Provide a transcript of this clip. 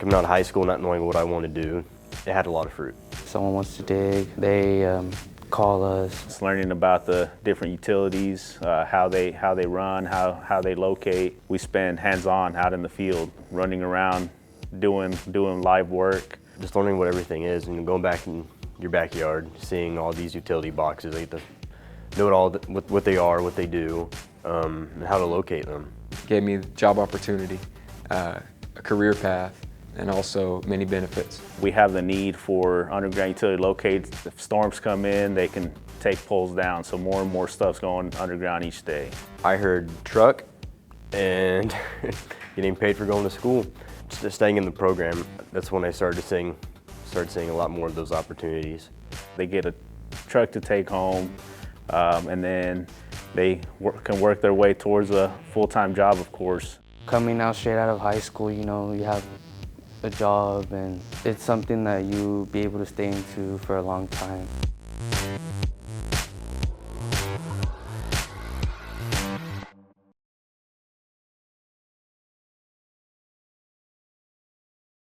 Coming out of high school, not knowing what I want to do, it had a lot of fruit. Someone wants to dig, they call us. It's learning about the different utilities, how they run, how they locate. We spend hands-on out in the field, running around, doing live work. Just learning what everything is and going back in your backyard, seeing all these utility boxes. I get to know what they are, what they do, and how to locate them. Gave me job opportunity, a career path, and also many benefits. We have the need for underground utility locates. If storms come in, they can take poles down, so more and more stuff's going underground each day. I heard truck and getting paid for going to school. Just staying in the program, that's when I started seeing a lot more of those opportunities. They get a truck to take home, and then they can work their way towards a full-time job, of course. Coming out straight out of high school, you know, you have a job and it's something that you'll be able to stay into for a long time.